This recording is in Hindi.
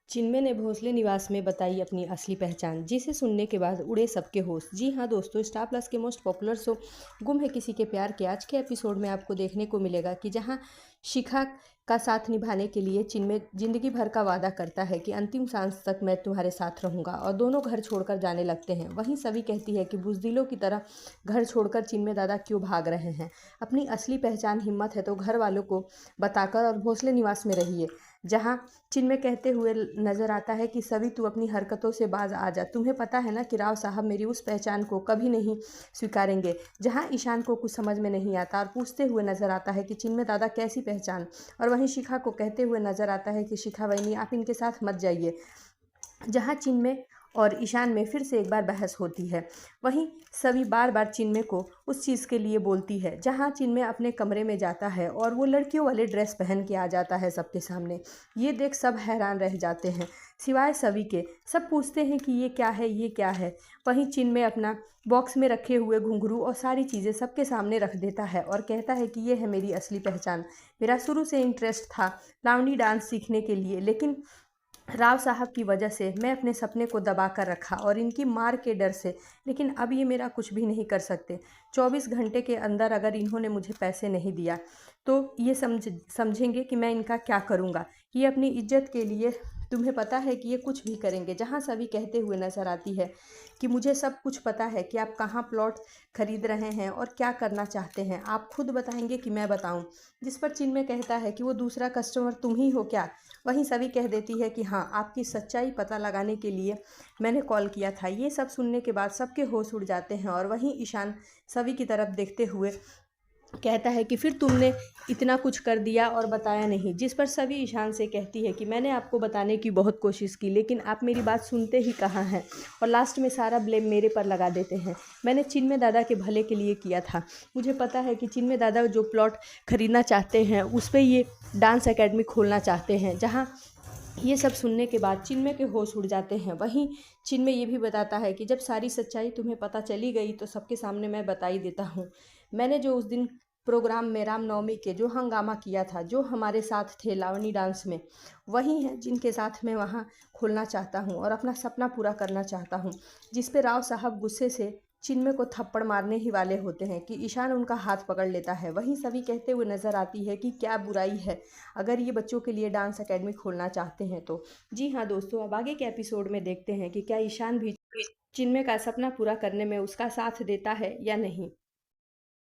चिन्मय ने भोसले निवास में बताई अपनी असली पहचान, जिसे सुनने के बाद उड़े सबके होश। जी हाँ दोस्तों, स्टार प्लस के मोस्ट पॉपुलर शो गुम है किसी के प्यार के आज के एपिसोड में आपको देखने को मिलेगा कि जहाँ शिखा का साथ निभाने के लिए चिन्मय जिंदगी भर का वादा करता है कि अंतिम सांस तक मैं तुम्हारे साथ रहूंगा, और दोनों घर छोड़कर जाने लगते हैं। वहीं सभी कहती है कि बुजदिलों की तरह घर छोड़कर चिन्मय दादा क्यों भाग रहे हैं। अपनी असली पहचान हिम्मत है तो घर वालों को बताकर और भोसले निवास में रहिए। जहां चिन्मय कहते हुए नजर आता है कि सभी तू अपनी हरकतों से बाज आ जा, तुम्हें पता है ना कि राव साहब मेरी उस पहचान को कभी नहीं स्वीकारेंगे। जहां ईशान को कुछ समझ में नहीं आता और पूछते हुए नजर आता है कि चिन्मय दादा कैसी पहचान, और वहीं शिखा को कहते हुए नजर आता है कि शिखा बहनी आप इनके साथ मत जाइए। जहां चिन्मय और ईशान में फिर से एक बार बहस होती है। वहीं सभी बार बार चिन्मय को उस चीज़ के लिए बोलती है। जहां चिन्मय अपने कमरे में जाता है और वो लड़कियों वाले ड्रेस पहन के आ जाता है सबके सामने। ये देख सब हैरान रह जाते हैं सिवाय सभी के। सब पूछते हैं कि ये क्या है, ये क्या है। वहीं चिन्मय अपना बॉक्स में रखे हुए घुंघरू और सारी चीज़ें सबके सामने रख देता है और कहता है कि ये है मेरी असली पहचान। मेरा शुरू से इंटरेस्ट था लावणी डांस सीखने के लिए, लेकिन राव साहब की वजह से मैं अपने सपने को दबा कर रखा और इनकी मार के डर से, लेकिन अब ये मेरा कुछ भी नहीं कर सकते। 24 घंटे के अंदर अगर इन्होंने मुझे पैसे नहीं दिया तो ये समझेंगे कि मैं इनका क्या करूँगा। ये अपनी इज्जत के लिए, तुम्हें पता है कि ये कुछ भी करेंगे। जहाँ सभी कहते हुए नजर आती है कि मुझे सब कुछ पता है कि आप कहाँ प्लॉट खरीद रहे हैं और क्या करना चाहते हैं, आप खुद बताएंगे कि मैं बताऊं। जिस पर चिन्मय कहता है कि वो दूसरा कस्टमर तुम ही हो क्या। वहीं सभी कह देती है कि हाँ, आपकी सच्चाई पता लगाने के लिए मैंने कॉल किया था। ये सब सुनने के बाद सबके होश उड़ जाते हैं और वहीं ईशान सभी की तरफ देखते हुए कहता है कि फिर तुमने इतना कुछ कर दिया और बताया नहीं। जिस पर सभी ईशान से कहती है कि मैंने आपको बताने की बहुत कोशिश की, लेकिन आप मेरी बात सुनते ही कहाँ हैं, और लास्ट में सारा ब्लेम मेरे पर लगा देते हैं। मैंने चिन्मय दादा के भले के लिए किया था। मुझे पता है कि चिन्मय दादा जो प्लॉट खरीदना चाहते हैं उस पर ये डांस एकेडमी खोलना चाहते हैं। जहाँ ये सब सुनने के बाद चिन्मय के होश उड़ जाते हैं। वहीं चिन्मय ये भी बताता है कि जब सारी सच्चाई तुम्हें पता चली गई तो सबके सामने मैं बता ही देता हूँ। मैंने जो उस दिन प्रोग्राम में रामनवमी के जो हंगामा किया था, जो हमारे साथ थे लावणी डांस में, वही हैं जिनके साथ मैं वहाँ खोलना चाहता हूँ और अपना सपना पूरा करना चाहता हूँ। जिस पे राव साहब गुस्से से चिन्मय को थप्पड़ मारने ही वाले होते हैं कि ईशान उनका हाथ पकड़ लेता है। वहीं सभी कहते हुए नजर आती है कि क्या बुराई है अगर ये बच्चों के लिए डांस एकेडमी खोलना चाहते हैं तो। जी हाँ दोस्तों, अब आगे के एपिसोड में देखते हैं कि क्या ईशान भी चिन्मय का सपना पूरा करने में उसका साथ देता है या नहीं।